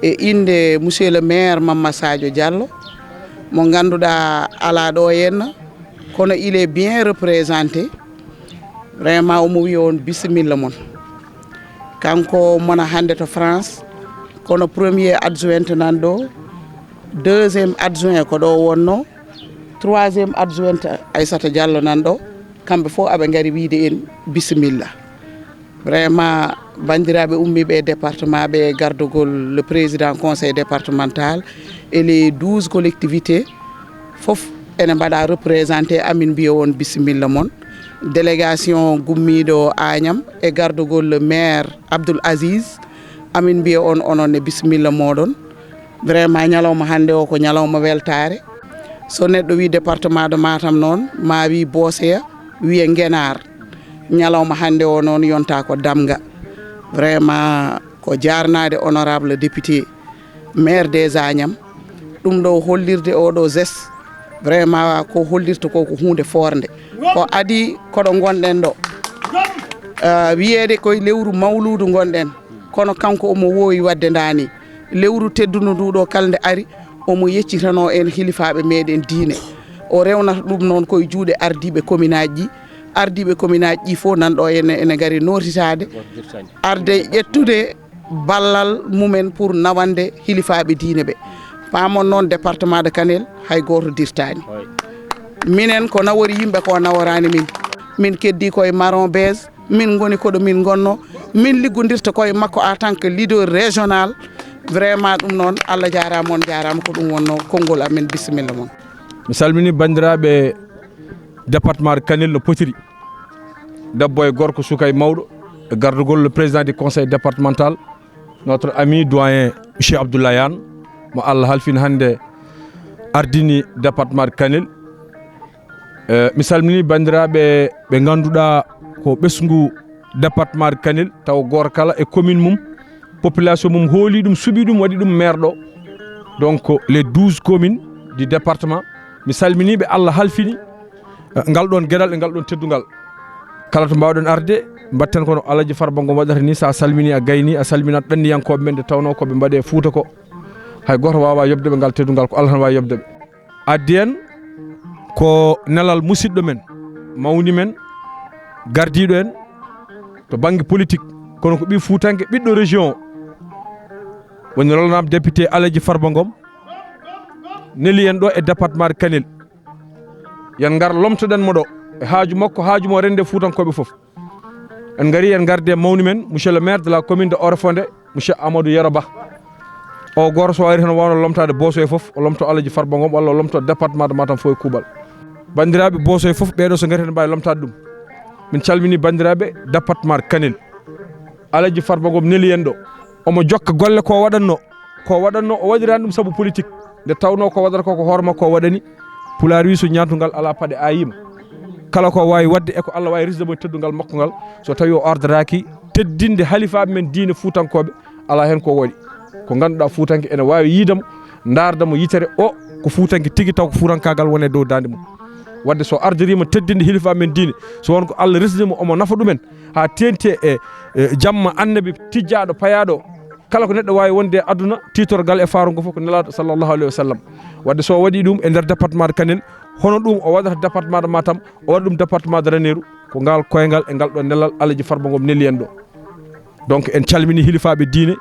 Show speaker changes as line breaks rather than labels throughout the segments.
e inde monsieur le maire Mamma Sadio Diallo mo ganduɗa ala ɗo henna kono il est bien représenté vraiment omo wi on bisimilla mon kanko mona hande to France kono premier adjoint nan ɗo deuxième adjoint ko ɗo wonno troisième adjoint Aissata Diallo nan ɗo kamɓe fof aɓe gari wiide en bisimilla vraiment bandiraɓe ummiɓe département ɓe gardugol le président conseil départemental et les 12 collectivités fof ene mbaɗa représenté amin mbiya won bisimilla mon délégation gummiɗo Agnam e gardugol le maire Abdoul Aziz amin mbiya on onon e bisimilla moɗon vraiment ñalawma hande o ko ñalawma weltare so neɗɗo wi département de Matam noon ma wi Boseya wiye Ngenar ñalawma hande o noon yonta ko damga vraiment ko jarnade honorable député maire des Agnam ɗum ɗo hollirde oɗo geste vraiment ko hollirta ko ko hunde forde ko adi koɗo gonɗen ɗo wiyede koye lewru mawludu gonɗen kono kanko omo wowi wadde ndani lewru tedduno nduɗo kalde ari omo yeccitano en hilifaɓe meɗen diine o rewnata ɗum noon koye juuɗe ardiɓe commune aji ardiɓe commune aji ɗi fof nanɗo ene gari notitade arde ƴettude ballal mumen pour nawande hilifaɓe diine ɓe pamon noon département de Kanel hay goto dirtani minen ko nawori yimɓe ko naworani min keddi koye marron beige min goni koɗo min gonno min liggodirta koye makko en tant que leader régional vraiment ɗum noon Allah jarama on jarama ko ɗum wonno konngol amen bisimilla moon
mi salmini bandiraɓe département de Kanel no potiri debbo e gorko suka e mawɗo e gardugol le président du conseil départemental notre ami doyen monsieur Abdoulaye Anne mo Allah halfini hande ardini département de Kanel mi salmini bandiraɓe ɓe ganduɗa ko ɓesgu département de Kanel taw goto kala e commune mum population mum hooli ɗum suuɓi ɗum waɗi ɗum maire ɗo donc les 12 communes du département mi salminiɓe Allah halfini ngal ɗon gueɗal e ngal ɗon teddugal kala to mbawɗen arde mbatten kono Alaji Farba Ngom waɗata ni sa salmini a gayni a salminat ɗanniyankoɓe men de tawno koɓe mbaɗe Fouta ko hay goto wawa yobdeɓe ngal teddugal ko Allah tan wawi yobdeɓe addi en ko nelal musidɗo men mawni men gardiɗo en to banggue politique kono ko ɓi Foutanke ɓiɗɗo région woni rolnam député Alaji Farba Ngom neli en ɗo e département de Kanel yen gar lomtoɗen mo ɗo e haaju makko haaju mo rende Foutankoɓe foof en gari en garde mawni men monsieur le maire de la commune de Orefondé monsieur Amadou Yero Ba o goto so wari tan wawno lomtade Bosoye foof o lomto Alaji Farba Ngom walla o lomto département de Matam fof e kuuɓal bandiraɓe Bosoye foof ɓeɗo so gari hen mbawi lomtade ɗum min calmini bandiraɓe département de Kanel Alaji Farba Ngom neli en ɗo omo jokka golle ko waɗanno o waɗirani ɗum saabu politique nde tawno ko waɗata ko hoore makko o waɗani pulaar wi so ñaatugal ala paɗe ayima kala ko wawi wadde eko Allah wawi risde mo teddugal makko ngal so tawi o ardaraki teddinde halifaɓe men diine Foutankoɓe ala hen ko waɗi ko ganduɗa Foutanke ene wawi yiidamo dardamo yitere o ko Foutanke tigui taw ko Fuutankagal wone dow dande mum wadde so ardirima teddinde hilifaɓe men diine so won ko Allah risdemo omo nafa ɗumen ha tente e jamma annabi tijjaɗo payaɗo kala ko neɗɗo wawi wonde aduna titorgal e farugo fof ko nelaɗo sallllahu alayhi wa sallam wadde so waɗi ɗum e nder département de Kanel hono ɗum o waɗata département de Matam o waɗa ɗum département de Ranérou ko ngal koyngal e ngal ɗo nelal Alaji Farba Ngom neli en ɗo donc en calmini hilifaɓe diine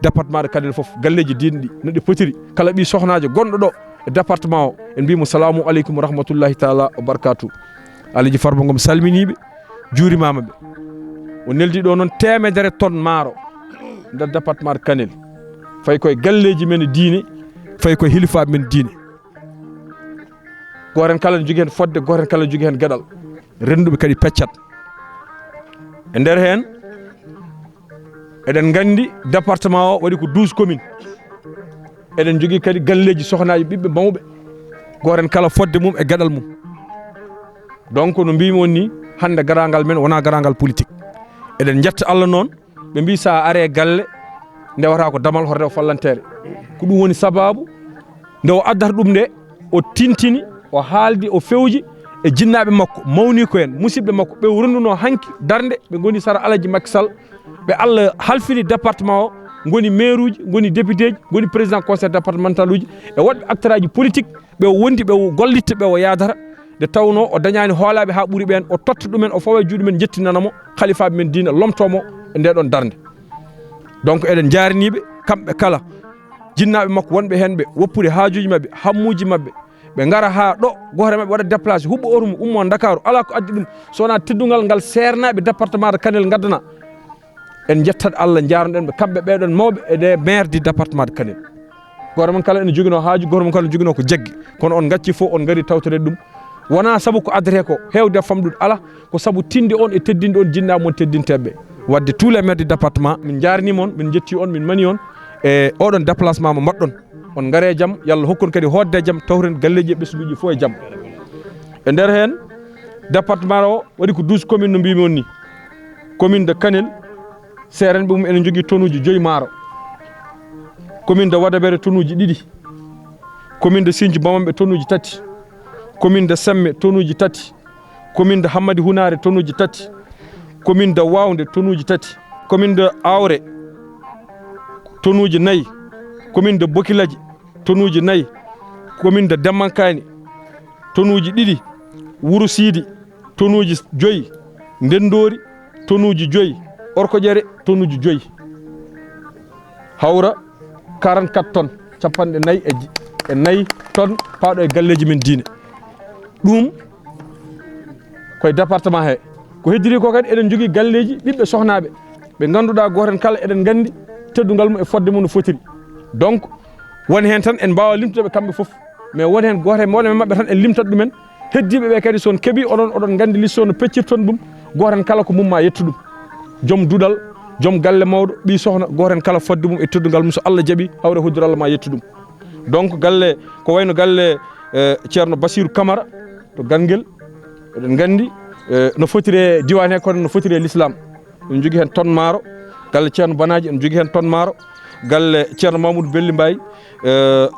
département de Kanel foof galleji diine ɗi no ɗi potiri kala ɓi sohnajo gonɗo ɗo e département o en mbimo salamu aleykum wa rahmatullahi taala wa barakatuh Alaji Farba Ngom salminiɓe juurimama ɓe o neldi ɗo noon 100 tonnes maaro nder département de Kanel fayi koye galleji men diine fayi koye hilifaɓe men diine goren kala ne jogui hen fodde goten kala ne jogui hen gueɗal renduɓe kadi peccat e nder hen eɗen gandi département o waɗi ko 12 communes eɗen jogui kadi galleji sohnaji ɓiɓɓe mawɓe goten kala fodde mum e gueɗal mum donc no mbimi on ni hande garagal men wona garagal politique eɗen jetta Allah noon ɓe mbi sa are galle ndewata ko damal horde o fallantere ko ɗum woni sababu nde o addata ɗum nde o tintini o haaldi o fewji e jinnaɓe makko mawni ko en musidɓe makko ɓe renduno hanki darde ɓe goni sara Alaji Macky Sall ɓe Allah halfini département o goni maire uji goni député ji goni président conseil départemental uji e wodɓe acteur aji politique ɓe wondi ɓe gollitta ɓe o yadata de tawno o dañani hoolaɓe ha ɓuuri ɓen o totta ɗumen o fawa juuɗe men jettinanamo khalifaɓe men diina lomtomo e nde ɗon darde donc eɗen jaraniɓe kamɓe kala jinnaɓe makko wonɓe hen ɓe woppude haajuji mabɓe hammuji mabɓe ɓe gara ha ɗo goto mabɓe waɗa déplacé huɓɓo orumo ummo Dakaru ala ko addi ɗum sowona teddugal ngal sernaɓe département de Kanel gaddana en jettat Allah jarnoɗen ɓe kamɓe ɓeɗon mawɓe e maire du département de Kanel goto mon kala ene joguino haaju goto mon kala ene joguino ko jaggi kono on gacci fof on gari tawtore ɗum wona saabu ko adrete ko hewde famɗude ala ko saabu tinde on e teddinde on jinnaɓe mon teddinteɓe wadde tous les maires du département min jarnima on min jetti on min mani on e oɗon déplacement mo mbaɗɗon on gaare jaam yallah hokkon kadi hodde jaam tawren galleji e ɓesguji fof e jaam e nder hen département o waɗi ko 12 commune no mbimi on ni commune de Kanel serenɓe mum ene jogui tonne uji 5 maaro commune de Wadabere tonne uji 2 commune de Sinthi Bamamɓe tonne uji 3 commune de Semme tonne uji 3 commune de Hammadi Hunare tonne uji 3 commune de Wawnde tonne uji 3 commune de Awre tonne uji 4 commune de Bokiladji tonne uji 4 commune de Demmankani tonne uji 2 Wuro Sidi tonne uji 5 Ndendori tonne uji 5 Orkodiéré tonne uji 5 hawra 44 tonnes capanɗe 4 tonnes pawɗo e galleji men diine ɗum koye département he ko heddiri ko kadi eɗen jogui galleji ɓiɓɓe sohnaɓe ɓe ganduɗa goten kala eɗen gandi teddugal mum e fodde mum no fotiri donc woni hen tan en mbawa limtudeɓe kamɓe foof mais woni hen goto e mawɗo mabɓe tan en limtat ɗumen heddiɓe ɓe kadi son keeɓi oɗon gandi listo no peccirton ɗum goten kala ko mum ma yettu ɗum joom duɗal joom galle mawɗo ɓi sohna goten kala fodde mum e teddugal mum so Allah jaaɓi hawre hoddir Allah ma yettu ɗum donc galle ko wayno galle ceerno Bassirou Camara to Ganguel eɗen gandi no fotiri diwan he kono no fotiri l'islam en jogui hen tonne maaro galle ceerno Banaji en jogui hen tonne maaro galle ceerno Mamoudou Belli Mbaye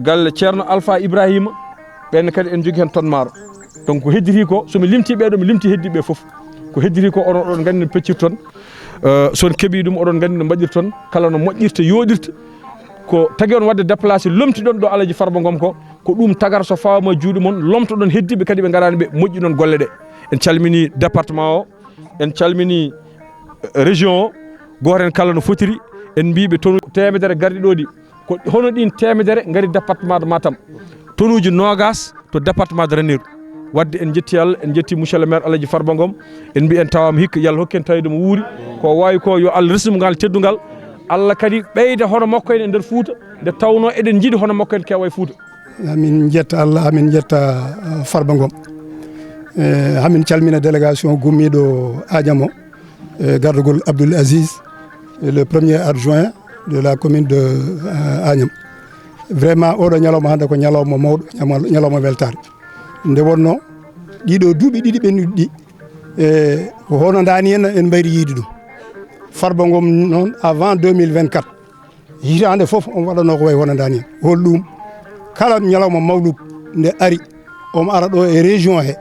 galle ceerno Alpha Ibrahima ɓenne kadi en jogui hen tonne maaro donc ko hedditi ko somi limti ɓeɗo mi limti heddiɓe foof ko hedditi ko oɗon gandi no peccirton son keeɓi ɗum oɗon gandi no mbaɗirton kala no moƴƴirta yoɗirta ko tagui on wadde déplacé lomtiɗon ɗo Alaji Farba Ngom ko ɗum tagata so fawama juuɗe moon lomtoɗon heddiɓe kadi ɓe garani ɓe moƴƴinon golle ɗe en calmini département o en calmini région o goten kala no fotiri en mbiɓe tonne temedere garɗi ɗo ɗi ko hono ɗin temedere gari département de Matam tonne uji 20 to département de Ranérou wadde en jetti Allah en jetti monsieur le maire Alaji Farba Ngom en mbi en tawama hikka yallah hokken tawide mo wuuri ko wawi ko yo Allah resnumo ngal teddugal Allah kadi ɓeyda hono makko en e nder Fouta nde tawno eɗen jiiɗi hono makko en kewa e Fouta.
Amin jetta Allah amin jetta Farba Ngom hamin calmina délégation gummiɗo Adiamo gardugol Abdoul Aziz le premier adjoint de la commune de Agnam vraiment oɗo ñalawma hande ko ñalawma mawɗo ñalawma weltare nde wonno ɗiɗo duuɓi ɗiɗi ɓennuɗi ɗi ko hono dani hen en mbayri yiide ɗum Farba Ngom noon avant 2024 hitande foof on waɗano ko way hono dani hen hol ɗum kala ñalawma mawlud nde ari omo ara ɗo e région he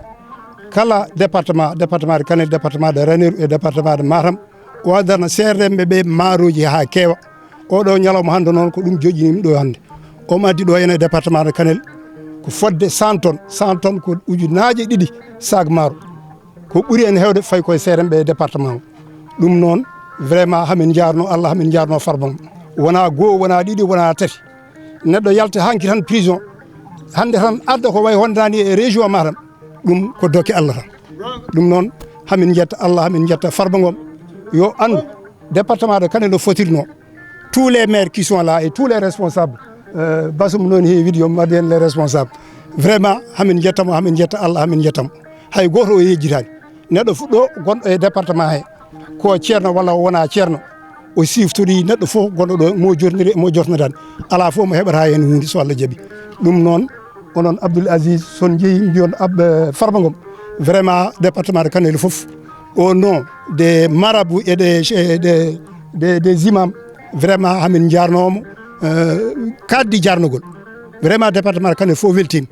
kala département de Kanel département de Ranérou et département de Matam o addarna serremɓe ɓe maaroji ha keewa oɗo ñalawma hande noon ko ɗum joƴƴinimi ɗo hande omo addi ɗo ene département de Kanel ko fodde 100 tonnes ko ujunaje 2 sac maaro ko ɓuuri en hewde fayi koye seremɓe e département o ɗum noon vraiment hamin jarno Allah hamin jarno Farba Ngom wona goho wona ɗiɗi wona tati neɗɗo yalta hanki tan prison hande tan adda ko way hondani e région Matam ɗum ko dokke Allah tan ɗum noon hamin jetta Allah hamin jetta Farba Ngom yo andu département de Kanel no fotirno tous les maires qui sont là et tous les responsables basum noon heewide yo mbaɗ hen les responsables vraiment hamin jettamo hamin jetta Allah hamin jettamo hay goto o yejjitani neɗɗo fuɗɗo gonɗo e département he ko ceerno walla wona ceerno o siftori neɗɗo fof gonɗo ɗo mo jornirani ala fof mo heɓata hen hunde so Allah jaaɓi ɗum noon onon Abdoul Aziz son jeeyi mbiyon Farba Ngom vraiment département de Kanel fof au nom des marabouts et des imams vraiment hamin jarnomo kaddi jarnogol vraiment département de Kanel fof weltima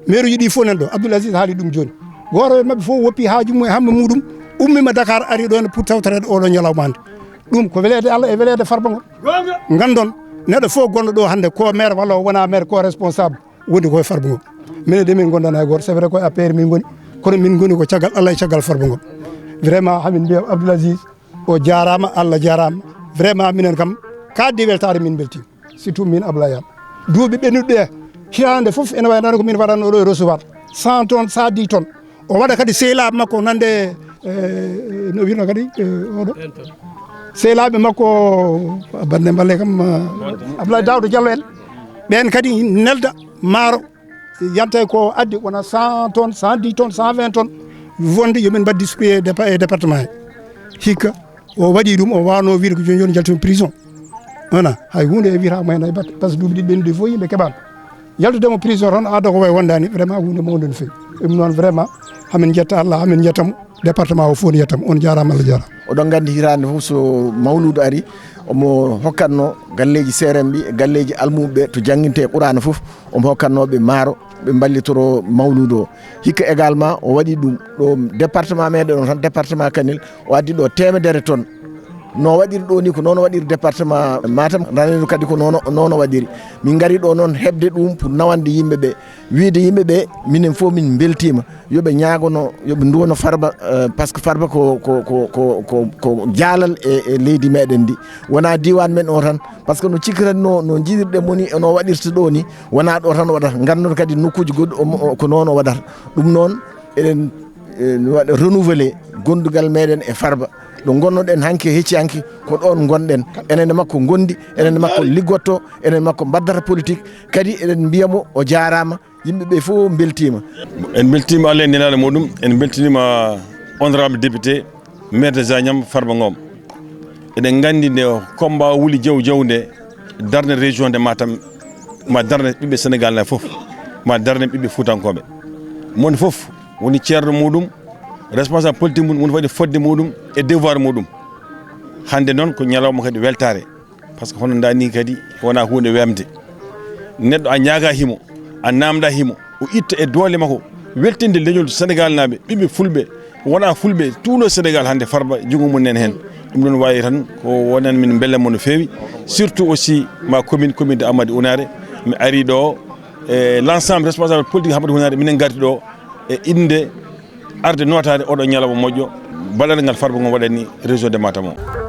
maire uji ɗi fof nan ɗo Abdoul Aziz haali ɗum joni goto e mabɓe fof woppi haaju mum e hamma muɗum ummima Dakar ari ɗon pour tawtorede oɗo ñalawma hande ɗum ko weleede Allah e weleede Farba Ngom gandon neɗɗo fof gonɗo ɗo hannde ko maire walla wona maire ko responsable woni koye Farba Ngom minen de min gondana hay goto c'est vrai koye APR min goni kono min goni ko caggal Allah e caggal Farba Ngom vraiment hamin mbiya Abdoul Aziz o jarama Allah jarama vraiment minen kam kaddi weltare min beltima surtout min Abdoulaye Yane duuɓi ɓennuɗe hitande foof ene waynano ko min waɗanno ɗo e recevoir 100 tonnes 110 tonnes o waɗa kadi sehlaɓe makko nande no wirno kadi oɗo sehlaɓe makko bande mballe kam Abdoulaye Daouda Diallo en ɓen kadi nelda maaro yanta ko addi wona 100 tonnes 110 tonnes 120 tonnes wonde yomin mbad distribué e département he hikka o waɗi ɗum o wawno wiide ko joni joni jaltumi prison wona hay hunde e wiyatama hen hay batte par ce que duuɓi ɗiɗi ɓennude fof yimɓe keɓano yaltudemo prison tan adda ko way wondani vraiment hunde mawde no fewi ɗum noon vraiment hamin jetta Allah hamin jettamo département o fof ne yettamo on jarama Allah jarama
oɗon gandi hitande fof so mawludu ari omo hokkatno galleji CRM ɓi e galleji almuɓeɓe to jangguinte Qur'ana fof omo hokkatnoɓe maaro ɓe ballitoro mawludu o hikka également o waɗi ɗum ɗo département meɗen o tan département Kanel o addi ɗo 100 tonnes no waɗiri ɗo ni ko noon waɗiri département Matam ranenu kadi ko noon waɗiri min gari ɗo noon hebde ɗum pour nawande yimɓeɓe wiide yimɓeɓe minen fof min beltima yoɓe ñagono yoɓe duwono Farba par ce que Farba ko jaalal e leydi meɗen ndi wona diwan men o tan par ce que no cikkirani no jiidirɗe moni no waɗirta ɗo ni wona ɗo tan waɗata ganduɗo kadi nokkuji goɗɗi ko noon o waɗata ɗum noon eɗen waɗa renouvelé gondugal meɗen e Farba ɗo gonnoɗen hanke hecci hanke ko ɗon gonɗen enenne makko gondi enenne makko liggotto enenne makko baddata politique kadi eɗen mbiyamo o jarama yimɓeɓe fof beltima
en beltima Allah e nenaɗo muɗum en beltinima honorable député maire de Agnam Farba Ngom eɗen gandi nde combat wuli jawde darde région de Matam ma darde ɓiɓɓe Sénégal na foof ma darde ɓiɓɓe Foutankoɓe mon foof woni ceerno muɗum responsable politique mum woni waɗi fodde muɗum e devoir muɗum hande noon ko ñalawma kadi weltare par ce que hono dani kadi wona hunde wemde neɗɗo a ñaaga himo a namda himo o itta e doole makko weltinde leñol Sénégal naɓe ɓiɓɓe fulɓe wona fulɓe tout le Sénégal hande Farba jungo mum nen hen ɗum ɗon wawi tan ko wonan min bellamo no fewi surtout aussi ma commune de Amadou Ounare mi ari ɗo e l' ensemble responsable politique Amadou Ounare minen gardi ɗo e inde arde notade oɗo ñalawma moƴƴo ballal ngal Farba Ngom waɗani région de Matam o